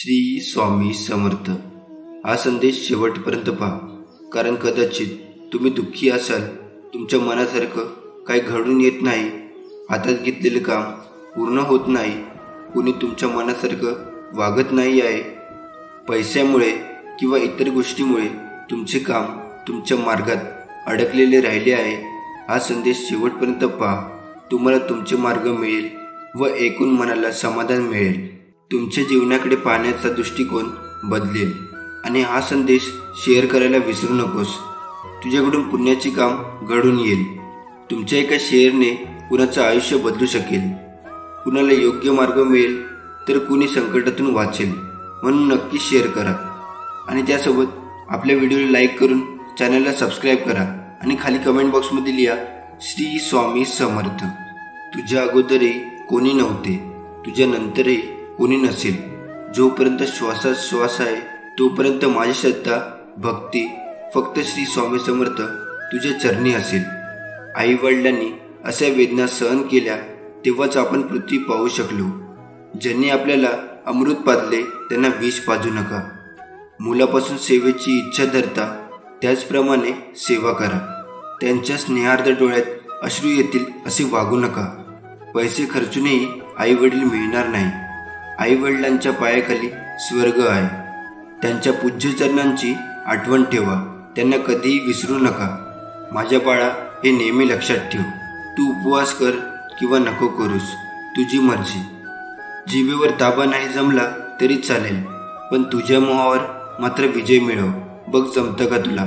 श्री स्वामी समर्थ। हा संदेश शेवटपर्यंत पहा, कारण कदाचित तुम्ही दुःखी असाल, तुमच्या मनासारखं काही घडून येत नाही, हातात घेतलेलं काम पूर्ण होत नाही, कुणी तुमच्या मनासारखं वागत नाही आहे, पैशामुळे किंवा इतर गोष्टीमुळे तुमचे काम तुमच्या मार्गात अडकलेले राहिले आहे। हा संदेश शेवटपर्यंत पहा, तुम्हाला तुमचे मार्ग मिळेल व एकूण मनाला समाधान मिळेल, तुमच्या जीवनाकडे पाहण्याचा दृष्टिकोन बदलेल। आणि हा संदेश शेअर करायला विसरू नकोस। तुझ्याकडून पुण्याचे काम घडून येईल। तुमच्या एका शेअरने कुणाचं आयुष्य बदलू शकेल, कुणाला योग्य मार्ग मिळेल, तर कुणी संकटातून वाचेल। म्हणून नक्की शेअर करा आणि त्यासोबत आपल्या व्हिडिओला लाईक करून चॅनलला सबस्क्राईब करा आणि खाली कमेंट बॉक्समध्ये लिहा श्री स्वामी समर्थ। तुझ्या अगोदरही कोणी नव्हते, तुझ्या नंतरही कोणी नसेल। जोपर्यंत श्वासात श्वास आहे तोपर्यंत माझी श्रद्धा भक्ती फक्त श्री स्वामी समर्थ तुझ्या चरणी असेल। आई वडिलांनी अशा वेदना सहन केल्या तेव्हाच आपण पृथ्वी पाहू शकलो। ज्यांनी आपल्याला अमृत पाजले त्यांना विष पाजू नका। मुलापासून सेवेची इच्छा धरता त्याचप्रमाणे सेवा करा। त्यांच्या स्नेहार्थ डोळ्यात अश्रू येतील असे वागू नका। पैसे खर्चूनही आई वडील मिळणार नाही। आई वडिलांच्या पायाखाली स्वर्ग आहे। त्यांच्या पूज्य चरणांची आठवण ठेवा, त्यांना कधीही विसरू नका। माझ्या बाळा, हे नेहमी लक्षात ठेव, तू उपवास कर किंवा नको करूस, तुझी मर्जी। जिभेवर ताबा नाही जमला तरी चालेल, पण तुझ्या मोहावर मात्र विजय मिळव। बघ जमतं का तुला?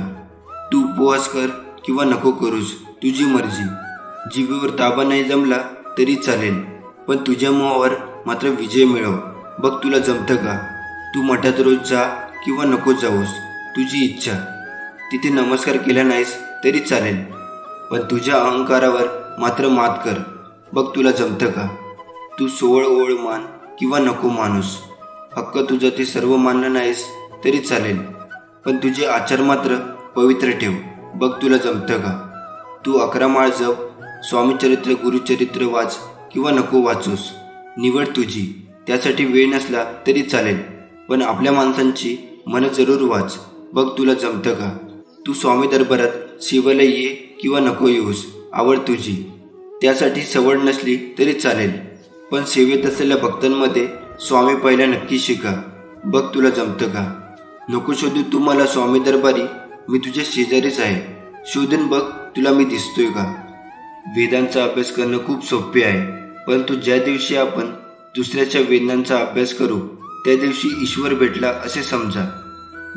तू उपवास कर किंवा नको करूस, तुझी मर्जी। जिभेवर ताबा नाही जमला तरी चालेल, पण तुझ्या मोहावर मात्र विजय मिळव। बघ तुला जमतं का? तू मठात रोज जा किंवा नको जाऊस, तुझी इच्छा। तिथे नमस्कार केला नाहीस तरी चालेल, पण तुझ्या अहंकारावर मात्र मात कर। बघ तुला जमतं का? तू सोवळ ओळ मान किंवा नको माणूस, हक्क तुझा ते सर्व मानलं नाहीस तरी चालेल, पण तुझे आचार मात्र पवित्र ठेव। बघ तुला जमतं का? तू 11 माळ जप, स्वामीचरित्र गुरुचरित्र वाच किंवा नको वाचूस, निवड तुझी। त्यासाठी वेळ नसला तरी चालेल, पण आपल्या माणसांची मन जरूर वाच। बघ तुला जमतं का? तू स्वामी दरबारात सेवेला ये किंवा नको येऊस, आवड तुझी। त्यासाठी सवड नसली तरी चालेल, पण सेवेत असलेल्या भक्तांमध्ये स्वामी पहिला नक्की शिका। बघ तुला जमतं का? नको शोधू तू मला स्वामी दरबारी, मी तुझ्या शेजारीच आहे, शोधून बघ तुला मी दिसतोय का? वेदांचा अभ्यास करणं खूप सोपे आहे, परंतु ज्या दिवशी आपण दुसऱ्याच्या वेदनांचा अभ्यास करू त्या दिवशी ईश्वर भेटला असे समजा।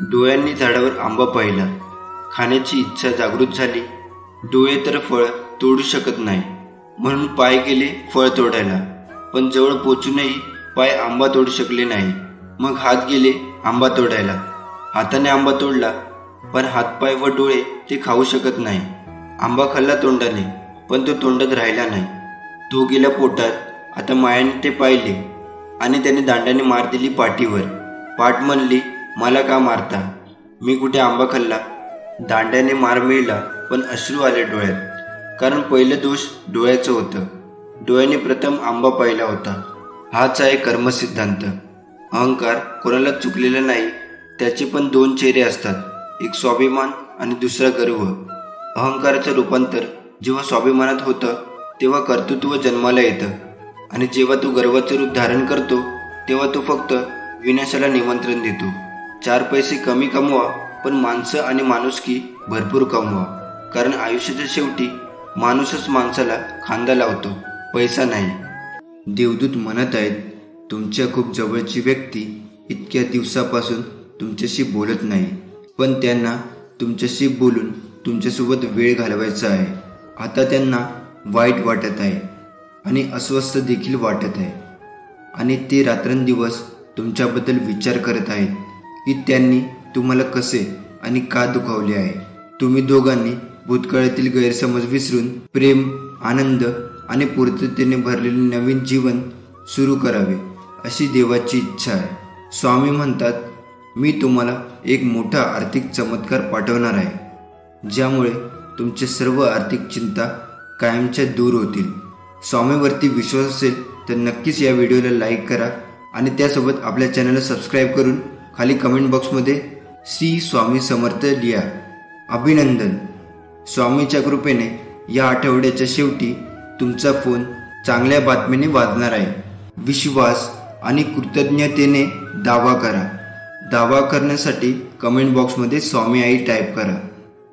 डोळ्यांनी झाडावर आंबा पाहिला, खाण्याची इच्छा जागृत झाली, डोळे तर फळ तोडू शकत नाही, म्हणून पाय गेले फळ तोडायला, पण जवळ पोचूनही पाय आंबा तोडू शकले नाही। मग हात गेले आंबा तोडायला, हाताने आंबा तोडला, पण हातपाय व डोळे ते खाऊ शकत नाही। आंबा खाल्ला तोंडाने, पण तो तोंडात राहिला नाही, तो गेला पोटात। आता मायाने ते पाहिले आणि त्याने दांडाने मार दिली पाठीवर। पाठ म्हणली, मला का मारता? मी कुठे आंबा खाल्ला? दांड्याने मार मिळाला, पण अश्रू आले डोळ्यात, कारण पहिलं दोष डोळ्याचं होतं। डोळ्याने प्रथम आंबा पाहिला होता। हाच आहे कर्मसिद्धांत। अहंकार कोणाला चुकलेला नाही, त्याचे पण 2 चेहरे असतात, एक स्वाभिमान आणि दुसरा गर्व। अहंकाराचं रूपांतर जेव्हा स्वाभिमानात होतं तेव्हा कर्तृत्व जन्माला येतं, आणि जेव्हा तो गर्वाचं रूप धारण करतो तेव्हा तो फक्त विनाशाला निमंत्रण देतो। 4 पैसे कमी कमवा, पण माणसं आणि माणुसकी भरपूर कमवा, कारण आयुष्याच्या शेवटी माणूसच माणसाला खांदा लावतो, पैसा नाही। देवदूत म्हणत आहेत, तुमच्या खूप जवळची व्यक्ती इतक्या दिवसापासून तुमच्याशी बोलत नाही, पण त्यांना तुमच्याशी बोलून तुमच्यासोबत वेळ घालवायचा आहे। आता त्यांना वाईट वाटत आहे आणि अस्वस्थ देखील वाटत आहे, आणि ते रात्रंदिवस तुमच्याबद्दल विचार करत आहेत की त्यांनी तुम्हाला कसे आणि का दुखावले आहे। तुम्ही दोघांनी भूतकाळातील गैरसमज विसरून प्रेम, आनंद आणि पूर्णतेने भरलेले नवीन जीवन सुरू करावे अशी देवाची इच्छा आहे। स्वामी म्हणतात, मी तुम्हाला एक मोठा आर्थिक चमत्कार पाठवणार आहे, ज्यामुळे तुमचे सर्व आर्थिक चिंता कायमच्या दूर होतील। स्वामीवरती विश्वास असेल तर नक्कीच या व्हिडिओला लाईक करा आणि त्यासोबत आपल्या चॅनलला सबस्क्राईब करून खाली कमेंट बॉक्समध्ये श्री स्वामी समर्थ लिहा. अभिनंदन. स्वामीच्या कृपेने या आठवड्याच्या शेवटी तुमचा फोन चांगल्या बातमीने वाजणार आहे. विश्वास आणि कृतज्ञतेने दावा करा. दावा करण्यासाठी कमेंट बॉक्समध्ये स्वामी आई टाईप करा.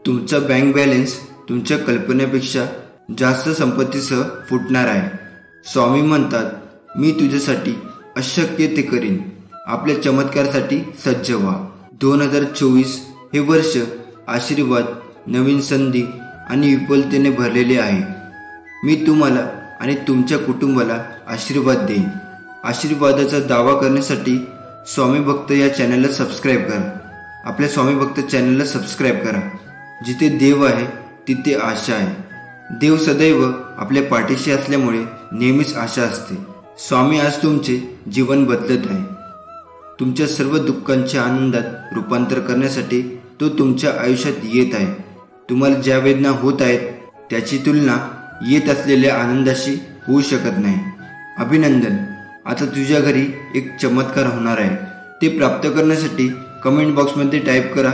तुमचा बँक बॅलन्स तुमच्या कल्पनेपेक्षा जास्त संपत्तीसह फुटणार आहे. स्वामी म्हणतात, मी तुझ्यासाठी अशक्य ते करीन. आपल्या चमत्कारासाठी सज्ज व्हा. 2024 हे वर्ष आशीर्वाद, नवीन संधी आणि विपुलतेने भरलेले आहे. मी तुम्हाला आणि तुमच्या कुटुंबाला आशीर्वाद देईन. आशीर्वादाचा दावा करण्यासाठी स्वामी भक्त या चॅनलला सबस्क्राईब करा. आपल्या स्वामी भक्त चॅनलला सबस्क्राईब करा. जिथे देव आहे तिथे आशा आहे. देव सदैव आपल्या पाठीशी असल्यामुळे नेहमीच आशा असते. स्वामी आज तुमचे जीवन बदलत आहे. तुमच्या सर्व दुःखांच्या आनंदात रूपांतर करण्यासाठी तो तुमच्या आयुष्यात येत आहे. तुम्हाला ज्या वेदना होत आहेत त्याची तुलना येत असलेल्या आनंदाशी होऊ शकत नाही. अभिनंदन. आता तुझ्या घरी एक चमत्कार होणार आहे. ते प्राप्त करण्यासाठी कमेंट बॉक्समध्ये टाईप करा,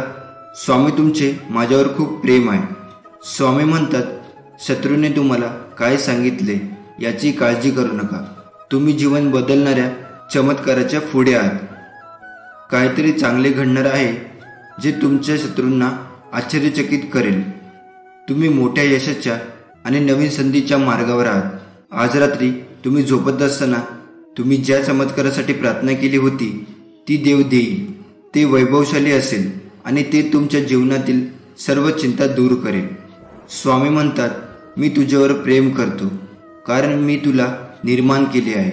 स्वामी तुमचे माझ्यावर खूप प्रेम आहे. स्वामी म्हणतात, शत्रूने तुम्हाला काय सांगितले याची काळजी करू नका. तुम्ही जीवन बदलणाऱ्या चमत्काराच्या पुढे आहात. काहीतरी चांगले घडणार आहे जे तुमच्या शत्रूंना आश्चर्यचकित करेल. तुम्ही मोठ्या यशाच्या आणि नवीन संधीच्या मार्गावर आहात. आज रात्री तुम्ही झोपत असताना तुम्ही ज्या चमत्कारासाठी प्रार्थना केली होती ती देव देईल. ते वैभवशाली असेल आणि ते तुमच्या जीवनातील सर्व चिंता दूर करेल. स्वामी म्हणतात, मी तुझ्यावर प्रेम करतो कारण मी तुला निर्माण केले आहे.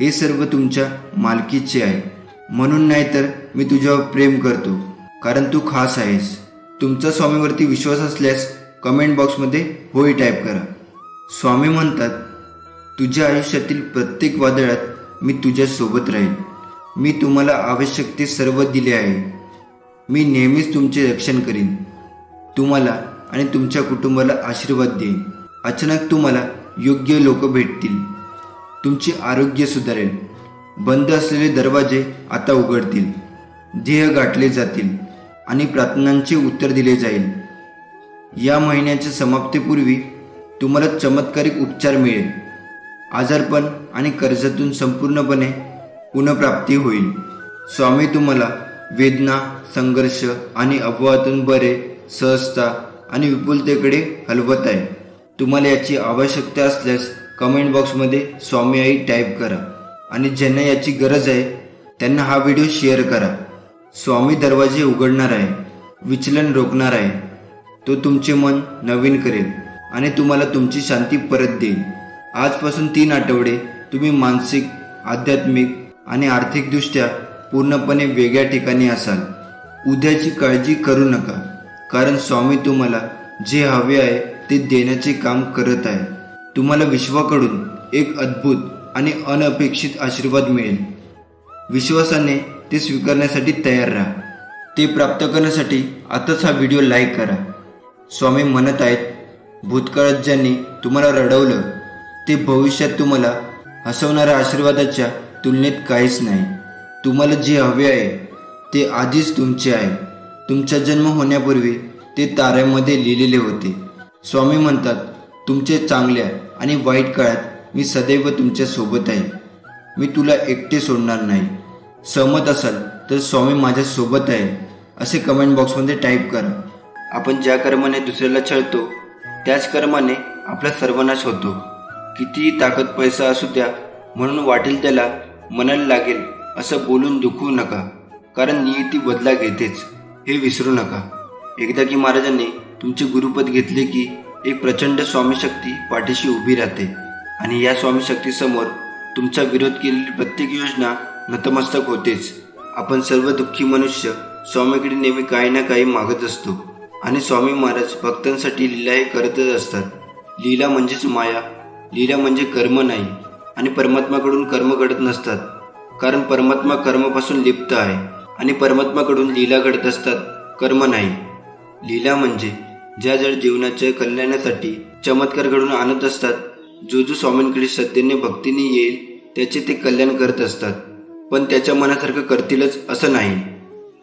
हे सर्व तुमच्या मालकीचे आहे. म्हणून नाही तर मी तुझ्यावर प्रेम करतो कारण तू खास आहेस. तुमचा स्वामीवरती विश्वास असल्यास कमेंट बॉक्समध्ये होय टाईप करा. स्वामी म्हणतात, तुझ्या आयुष्यातील प्रत्येक वादळात मी तुझ्या सोबत राहील. मी तुम्हाला आवश्यक ते सर्व दिले आहे. मी नेहमीच तुमचे रक्षण करीन. तुम्हाला आणि तुमच्या कुटुंबाला आशीर्वाद देईन. अचानक तुम्हाला योग्य लोक भेटतील. तुमचे आरोग्य सुधारेल. बंद असलेले दरवाजे आता उघडतील. ध्येय गाठले जातील आणि प्रार्थनांचे उत्तर दिले जाईल. या महिन्याच्या समाप्तीपूर्वी तुम्हाला चमत्कारिक उपचार मिळेल. आजारपण आणि कर्जातून संपूर्णपणे पुनर्प्राप्ती होईल. स्वामी तुम्हाला वेदना, संघर्ष आणि अपवादातून बरे, सहजता आणि विपुलतेकडे हलवत आहे. तुम्हाला याची आवश्यकता असल्यास कमेंट बॉक्समध्ये स्वामी आई टाईप करा आणि ज्यांना याची गरज आहे त्यांना हा व्हिडिओ शेअर करा. स्वामी दरवाजे उघडणार आहे, विचलन रोखणार आहे. तो तुमचे मन नवीन करेल आणि तुम्हाला तुमची शांती परत देईल. आजपासून 3 आठवडे तुम्ही मानसिक, आध्यात्मिक आणि आर्थिकदृष्ट्या पूर्णपणे वेगळ्या ठिकाणी असाल. उद्याची काळजी करू नका कारण स्वामी तुम्हाला जे हवे आहे ते देण्याचे काम करत आहे. तुम्हाला विश्वाकडून एक अद्भुत आणि अनपेक्षित आशीर्वाद मिळेल. विश्वासाने ते स्वीकारण्यासाठी तयार राहा. ते प्राप्त करण्यासाठी आताच हा व्हिडिओ लाईक करा. स्वामी म्हणत आहेत, भूतकाळात ज्यांनी तुम्हाला रडवलं ते भविष्यात तुम्हाला हसवणाऱ्या आशीर्वादाच्या तुलनेत काहीच नाही. तुम्हाला जे हवे आहे ते आधीच तुमचे आहे. तुमचा जन्म होण्यापूर्वी ते ताऱ्यामध्ये लिहिलेले होते. स्वामी म्हणतात, तुमच्या चांगल्या आणि वाईट काळात मी सदैव तुमच्या सोबत आहे. मी तुला एकटे सोडणार नाही. सहमत असाल तर स्वामी माझ्या सोबत आहे असे कमेंट बॉक्समध्ये टाईप करा. आपण ज्या कर्माने दुसऱ्याला छळतो त्याच कर्माने आपला सर्वनाश होतो. कितीही ताकद पैसा असू द्या म्हणून वाटेल त्याला म्हणायला लागेल असं बोलून दुखवू नका कारण नियती बदला घेतेच हे विसरू नका. एकदा की महाराजांनी तुमचे गुरुपद घेतले की एक प्रचंड स्वामी शक्ती पाठीशी उभी राहते आणि या स्वामी शक्तीसमोर तुमचा विरोध केलेली प्रत्येक योजना नतमस्तक होतेच. आपण सर्व दुःखी मनुष्य स्वामीकडे नेहमी काही ना काही मागत असतो आणि स्वामी महाराज भक्तांसाठी लीला हे करतच असतात. लीला म्हणजेच माया. लीला म्हणजे कर्म नाही आणि परमात्माकडून कर्म घडत नसतात कारण परमात्मा कर्मापासून लिप्त आहे आणि परमात्माकडून लीला घडत असतात, कर्म नाही. लीला म्हणजे ज्या जड जीवनाच्या कल्याणासाठी चमत्कार घडून आणत असतात. जो स्वामींकडे श्रद्धेने भक्तीने येईल त्याचे ते कल्याण करत असतात. पण त्याच्या मनासारखं करतीलच असं नाही.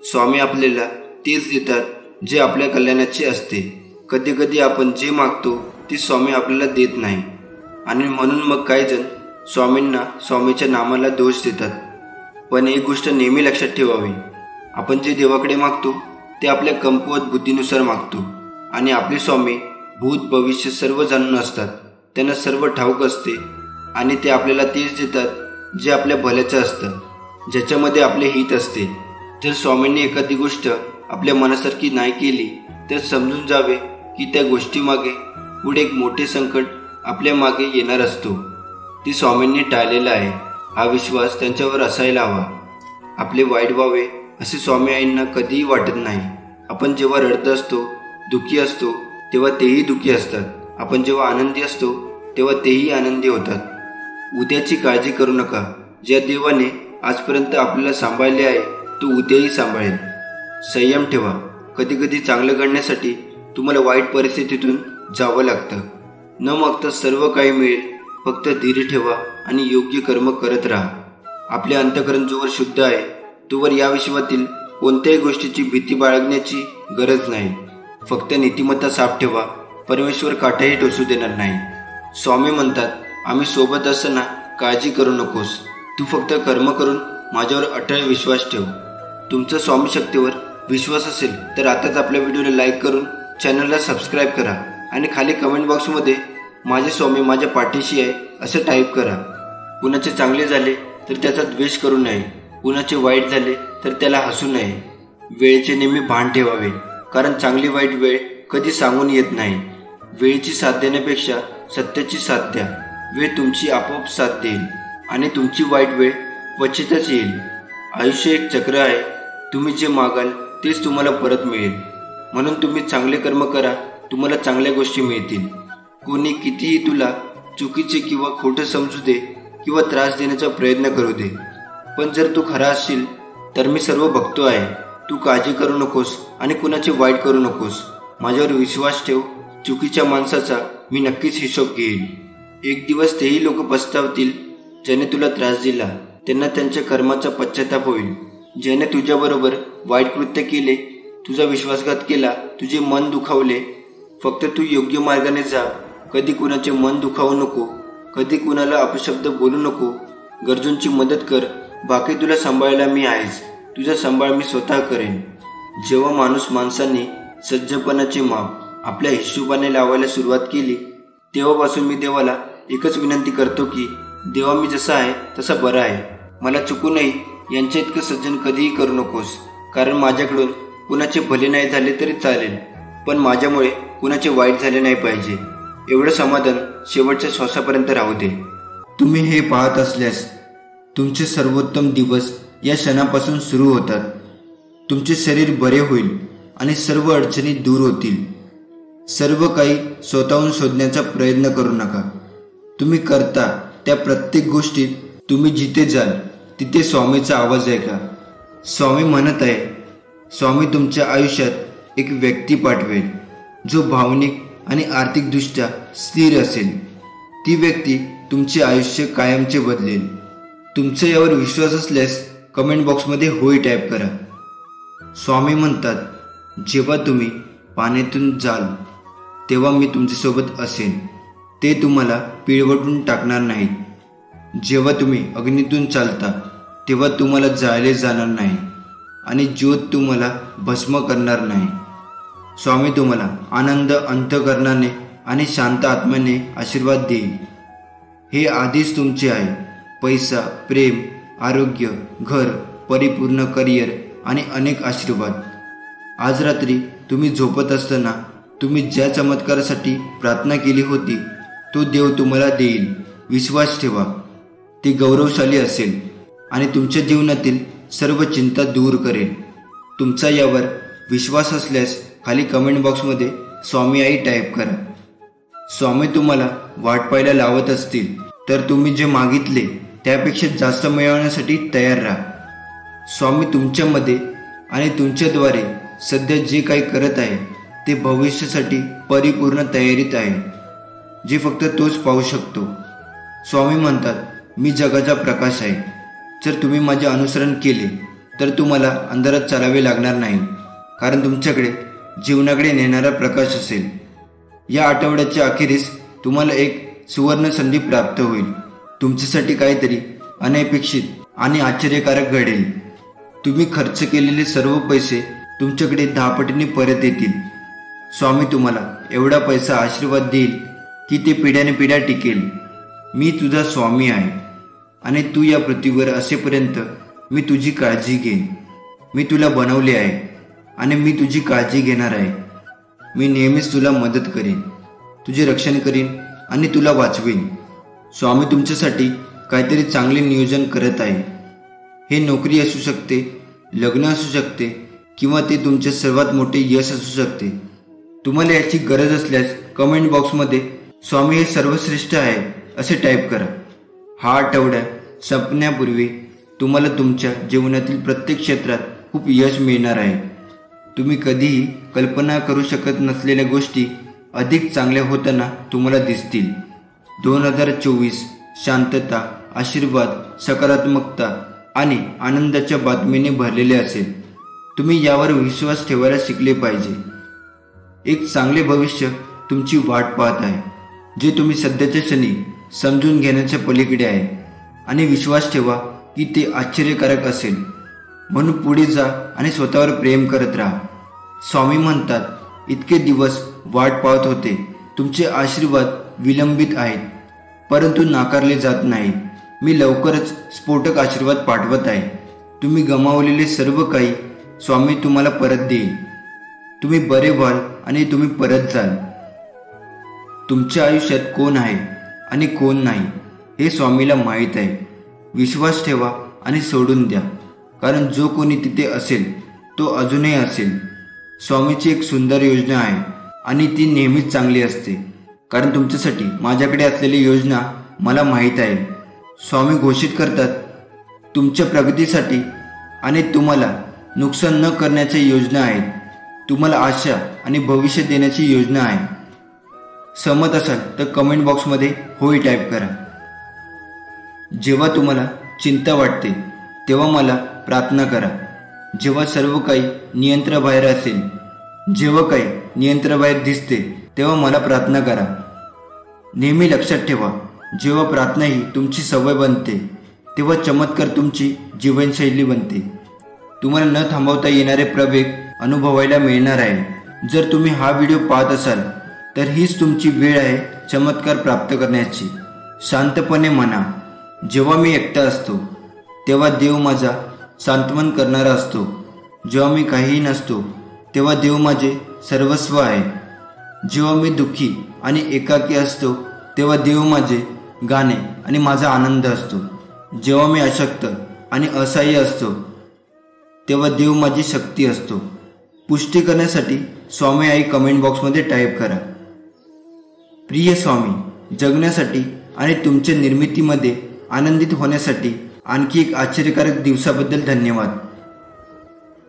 स्वामी आपल्याला तेच देतात जे आपल्या कल्याणाचे असते. कधी कधी आपण जे मागतो ते स्वामी आपल्याला देत नाही आणि म्हणून मग काही जण स्वामींना स्वामीच्या नामाला दोष देतात. पण एक गोष्ट नेहमी लक्षात ठेवावी, आपण जे देवाकडे मागतो ते आपल्या कमकुवत बुद्धीनुसार मागतो आणि आपले स्वामी भूत भविष्य सर्व जाणून असतात. त्यांना सर्व ठाऊक असते आणि ते आपल्याला तेच देतात जे आपल्या भल्याचं असतं, ज्याच्यामध्ये आपले हित असते. जर स्वामींनी एखादी गोष्ट आपल्या मनासारखी नाही केली तर समजून जावे की त्या गोष्टीमागे पुढे एक मोठे संकट आपल्या मागे येणार असतो. ती स्वामींनी टाळलेलं आहे हा विश्वास त्यांच्यावर असायला हवा. आपले वाईट व्हावे असे स्वामी आईंना कधीही वाटत नाही. आपण जेव्हा रडत असतो, दुःखी असतो, तेव्हा तेही दुःखी असतात. आपण जेव्हा आनंदी असतो तेव्हा तेही आनंदी होतात. उद्याची काळजी करू नका. ज्या देवाने आजपर्यंत आपल्याला सांभाळले आहे तो उद्याही सांभाळेल. संयम ठेवा. कधी कधी चांगलं घडण्यासाठी तुम्हाला वाईट परिस्थितीतून जावं लागतं. न मागता सर्व काही मिळेल. फक्त धीर ठेवा आणि योग्य कर्म करत राहा. आपले अंतःकरण जोवर शुद्ध आहे तोवर या विश्वातील कोणत्याही गोष्टीची भीती बाळगण्याची गरज नाही. फक्त नीतिमत्ता साफ ठेवा. परमेश्वर काठाही टोचू देणार नाही. स्वामी म्हणतात, आम्ही सोबत असताना काळजी करू नकोस. तू फक्त कर्म करून माझ्यावर अटळ विश्वास ठेव. तुमचा स्वामी शक्तीवर विश्वास असेल तर आताच आपल्या व्हिडिओला लाईक करून चॅनलला सबस्क्राईब करा आणि खाली कमेंट बॉक्समध्ये माझे स्वामी माझ्या पाठीशी आहे असं टाईप करा. कुणाचे चांगले झाले तर त्याचा द्वेष करू नये. कुणाचे वाईट झाले तर त्याला हसू नये. वेळेचे नेहमी भान ठेवावे, कारण चांगली वाईट वेळ कधी सांगून येत नाही. वेळेची साथ देण्यापेक्षा सत्याची साथ द्या. वेळ तुमची आपोआप साथ देईल आणि तुमची वाईट वेळ क्वचितच येईल. आयुष्य एक चक्र आहे. तुम्ही जे मागाल तेच तुम्हाला परत मिळेल. म्हणून तुम्ही चांगले कर्म करा, तुम्हाला चांगल्या गोष्टी मिळतील. कोणी कितीही तुला चुकीचे किंवा खोटं समजू दे किंवा त्रास देण्याचा प्रयत्न करू दे, पण जर तू खरा असशील तर मी सर्व बघतो आहे. तू काळजी करू नकोस आणि कुणाचे वाईट करू नकोस. माझ्यावर विश्वास ठेव. चुकीच्या माणसाचा मी नक्कीच हिशोब घेईल. एक दिवस तेही लोक पस्तावतील ज्याने तुला त्रास दिला. त्यांना त्यांच्या कर्माचा पश्चाताप होईल. ज्याने तुझ्याबरोबर वाईट कृत्य केले, तुझा विश्वासघात केला, तुझे मन दुखावले, फक्त तू योग्य मार्गाने जा. कधी कुणाचे मन दुखावू नको. कधी कुणाला अपशब्द बोलू नको. गरजूंची मदत कर. बाकी तुला सांभाळायला मी आहेच. तुझा सांभाळ मी स्वतः करेन. जेव्हा माणसांनी सज्जपणाचे माप आपल्या हिशोबाने लावायला सुरुवात केली तेव्हापासून मी देवाला एकच विनंती करतो की देवा, मी जसा आहे तसा बरा आहे. मला चुकूनही यांच्या इतकं सज्जन कधीही करू नकोस. कारण माझ्याकडून कुणाचे भले नाही झाले तरी चालेल, पण माझ्यामुळे कुणाचे वाईट झाले नाही पाहिजे. एवढं समाधान शेवटच्या श्वासापर्यंत राहू दे. तुम्ही हे पाहत असल्यास तुमचे सर्वोत्तम दिवस या क्षणापासून सुरू होतात. तुमचे शरीर बरे होईल आणि सर्व अडचणी दूर होतील. सर्व काही स्वतःहून शोधण्याचा प्रयत्न करू नका. तुम्ही करता त्या प्रत्येक गोष्टीत तुम्ही जिथे जाल तिथे स्वामीचा आवाज ऐका. स्वामी म्हणत आहे, स्वामी तुमच्या आयुष्यात एक व्यक्ती पाठवेल जो भावनिक आणि आर्थिकदृष्ट्या स्थिर असेल. ती व्यक्ती तुमचे आयुष्य कायमचे बदलेल. तुमचा यावर विश्वास असल्यास कमेंट बॉक्समध्ये होय टाईप करा. स्वामी म्हणतात, जेव्हा तुम्ही पाण्यातून जाल तेव्हा मी तुमच्यासोबत असेन. ते तुम्हाला पिळवटून टाकणार नाहीत. जेव्हा तुम्ही अग्नीतून चालता तेव्हा तुम्हाला जाळले जाणार नाही आणि ज्योत तुम्हाला भस्म करणार नाही. स्वामी तुम्हाला आनंद अंतःकरणाने आणि शांत आत्म्याने आशीर्वाद देईल. हे आधीच तुमचे आहे. पैसा, प्रेम, आरोग्य, घर, परिपूर्ण करिअर आणि अनेक आशीर्वाद. आज रात्री तुम्ही झोपत असताना तुम्ही ज्या चमत्कारासाठी प्रार्थना केली होती तो देव तुम्हाला देईल. विश्वास ठेवा. ते गौरवशाली असेल आणि तुमच्या जीवनातील सर्व चिंता दूर करेल. तुमचा यावर विश्वास असल्यास खाली कमेंट बॉक्समध्ये स्वामी आई टाईप करा. स्वामी तुम्हाला वाट पाहायला लावत असतील तर तुम्ही जे मागितले त्यापेक्षा जास्त मिळवण्यासाठी तयार राहा. स्वामी तुमच्यामध्ये आणि तुमच्याद्वारे सध्या जे काही करत आहे ते भविष्यासाठी परिपूर्ण तयारीत आहे, जे फक्त तोच पाहू शकतो. स्वामी म्हणतात, मी जगाचा प्रकाश आहे. जर तुम्ही माझे अनुसरण केले तर तुम्हाला अंधारात चालावे लागणार नाही, कारण तुमच्याकडे जीवनाकडे नेणारा प्रकाश असेल. या आठवड्याच्या अखेरीस तुम्हाला एक सुवर्ण संधी प्राप्त होईल. तुमच्यासाठी काहीतरी अनपेक्षित आणि आश्चर्यकारक घडेल. तुम्ही खर्च केलेले सर्व पैसे तुमच्याकडे 10 पटीने परत येतील. स्वामी तुम्हाला एवढा पैसा आशीर्वाद देईल की ते पिढ्यानपिढ्या टिकेल. मी तुझा स्वामी आहे आणि तू या पृथ्वीवर असेपर्यंत मी तुझी काळजी घेईन. मी तुला बनवले आहे आणि मी तुझी काळजी घेणार आहे. मी नेहमीच तुला मदत करेन, तुझे रक्षण करीन आणि तुला वाचवेन. स्वामी तुमच्यासाठी काहीतरी चांगले नियोजन करत आहे. हे नोकरी असू शकते, लग्न असू शकते किंवा ते तुमचे सर्वात मोठे यश असू शकते. तुम्हाला याची गरज असल्यास कमेंट बॉक्समध्ये स्वामी हे सर्वश्रेष्ठ आहे असे टाईप करा. हा आठवडा संपण्यापूर्वी तुम्हाला तुमच्या जीवनातील प्रत्येक क्षेत्रात खूप यश मिळणार आहे. तुम्ही कधीही कल्पना करू शकत नसलेल्या गोष्टी अधिक चांगल्या होताना तुम्हाला दिसतील. 2024 शांतता, आशीर्वाद, सकारात्मकता आणि आनंदाच्या बातमीने भरलेले असेल. तुम्ही यावर विश्वास ठेवायला शिकले पाहिजे. एक चांगले भविष्य तुमची वाट पाहत आहे, जे तुम्ही सध्याच्या क्षणी समजून घेण्याच्या पलीकडे आहे. आणि विश्वास ठेवा की ते आश्चर्यकारक असेल. म्हणून पुढे जा आणि स्वतःवर प्रेम करत राहा. स्वामी म्हणतात, इतके दिवस वाट पाहत होते. तुमचे आशीर्वाद विलंबित आहेत परंतु नाकारले जात नाही. मी लवकरच स्फोटक आशीर्वाद पाठवत आहे. तुम्ही गमावलेले सर्व काही स्वामी तुम्हाला परत देईल. तुम्ही बरे व्हाल आणि तुम्ही परत जाल. तुमच्या आयुष्यात कोण आहे आणि कोण नाही हे स्वामीला माहीत आहे. विश्वास ठेवा आणि सोडून द्या, कारण जो कोणी तिथे असेल तो अजूनही असेल. स्वामीची एक सुंदर योजना आहे आणि ती नेहमीच चांगली असते, कारण तुमच्यासाठी माझ्याकडे असलेली योजना मला माहीत आहे. स्वामी घोषित करतात, तुमच्या प्रगतीसाठी आणि तुम्हाला नुकसान न करण्याच्या योजना आहेत. तुम्हाला आशा आणि भविष्य देण्याची योजना आहे. सहमत असाल तर कमेंट बॉक्समध्ये होय टाईप करा. जेव्हा तुम्हाला चिंता वाटते तेव्हा मला प्रार्थना करा. जेव्हा सर्व काही नियंत्रणाबाहेर असेल, जेव्हा काही नियंत्रणाबाहेर दिसते तेव्हा मला प्रार्थना करा. नेहमी लक्षात ठेवा, जेव्हा प्रार्थना ही तुमची सवय बनते तेव्हा चमत्कार तुमची जीवनशैली बनते. तुम्हाला न थांबवता येणारे प्रवेग अनुभवायला मिळणार आहे. जर तुम्ही हा व्हिडिओ पाहत असाल तर हीच तुमची वेळ आहे चमत्कार प्राप्त करण्याची. शांतपणे म्हणा, जेव्हा मी एकटा असतो तेव्हा देव माझा सांत्वन करणारा असतो. जेव्हा मी काहीही नसतो तेव्हा देव माझे सर्वस्व आहे. जेव्हा मी दुःखी आणि एकाकी असतो तेव्हा देव माझे गाणे आणि माझा आनंद असतो. जेव्हा मी अशक्त आणि असहाय्य असतो तेव्हा देव माझी शक्ती असतो. पुष्टी करण्यासाठी स्वामी आई कमेंट बॉक्समध्ये टाईप करा. प्रिय स्वामी, जगण्यासाठी आणि तुमच्या निर्मितीमध्ये आनंदित होण्यासाठी आणखी एक आश्चर्यकारक दिवसाबद्दल धन्यवाद.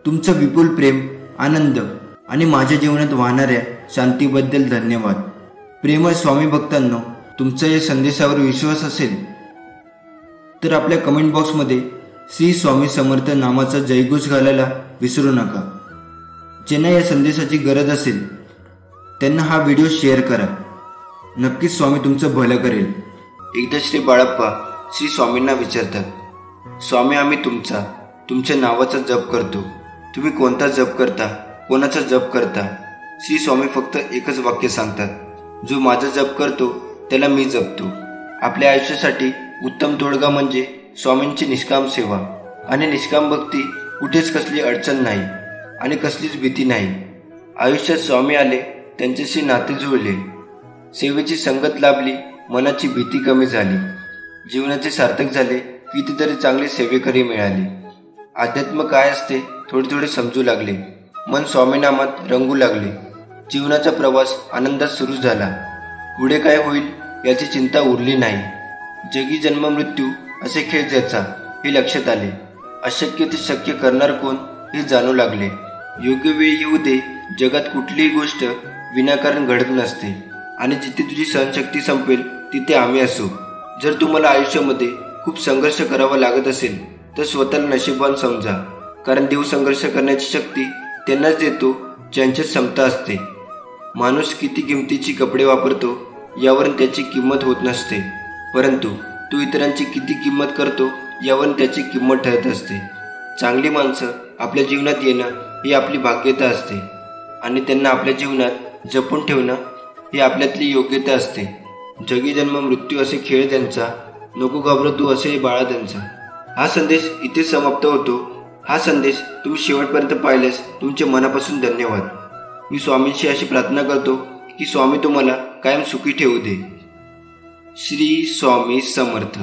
तुमचं विपुल प्रेम, आनंद आणि माझ्या जीवनात वाहणाऱ्या शांतीबद्दल धन्यवाद. प्रेमळ स्वामी भक्तांनो, तुमचा या संदेशावर विश्वास असेल तर आपल्या कमेंट बॉक्समध्ये श्री स्वामी समर्थ नामाचा जयघोष घालायला विसरू नका. ज्यांना या संदेशाची गरज असेल त्यांना हा व्हिडिओ शेअर करा. नक्कीच स्वामी तुमचं भलं करेल. एकदा श्री बाळप्पा श्री स्वामींना विचारतात, स्वामी आम्ही तुमच्या नावाचा जप करतो. तुम्ही कोणता जप करता, कोणाचा जप करता? श्री स्वामी फक्त एकच वाक्य सांगतात, जो माझा जप करतो त्याला मी जपतो. आपल्या आयुष्यासाठी उत्तम तोडगा म्हणजे स्वामींची निष्काम सेवा आणि निष्काम भक्ती. कुठेच कसली अडचण नाही आणि कसलीच भीती नाही. आयुष्यात स्वामी आले, त्यांच्याशी नाते जुळले, सेवेची संगत लाभली, मनाची भीती कमी झाली, जीवनाचे सार्थक झाले, कितीतरी चांगले सेवेकरी मिळाले. अध्यात्म काय असते थोडे थोडे समजू लागले. मन स्वामीनामात रंगू लागले. जीवनाचा प्रवास आनंदात सुरू झाला. पुढे काय होईल याची चिंता उरली नाही. जगी जन्म मृत्यू असे खेळ ज्याचा हे लक्षात आले. अशक्य ते शक्य करणार कोण हे जाणू लागले. योग्य वेळ येऊ दे. जगात कुठलीही गोष्ट विनाकारण घडत नसते आणि जिथे तुझी सहनशक्ती संपेल तिथे आम्ही असू. जर तुम्हाला आयुष्यामध्ये खूप संघर्ष करावा लागत असेल तर स्वतःला नशीबवान समजा, कारण देव संघर्ष करण्याची शक्ती त्यांनाच देतो ज्यांच्यात क्षमता असते. माणूस किती किमतीची कपडे वापरतो यावरून त्याची किंमत होत नसते, परंतु तो इतरांची किती किंमत करतो यावरून त्याची किंमत ठरत असते. चांगली माणसं आपल्या जीवनात येणं ही आपली भाग्यता असते आणि त्यांना आपल्या जीवनात जपून ठेवणं ही आपल्यातली योग्यता असते. जगी जन्म मृत्यू असे खेळ त्यांचा, नको घाबरू तू असे बाळा त्यांचा. हा संदेश इथेच समाप्त होतो. हा संदेश तुम्ही शेवटपर्यंत पाहिल्यास तुमचे मनापासून धन्यवाद. मी स्वामींशी अशी प्रार्थना करतो की स्वामी तुम्हाला कायम सुखी ठेवू दे. श्री स्वामी समर्थ.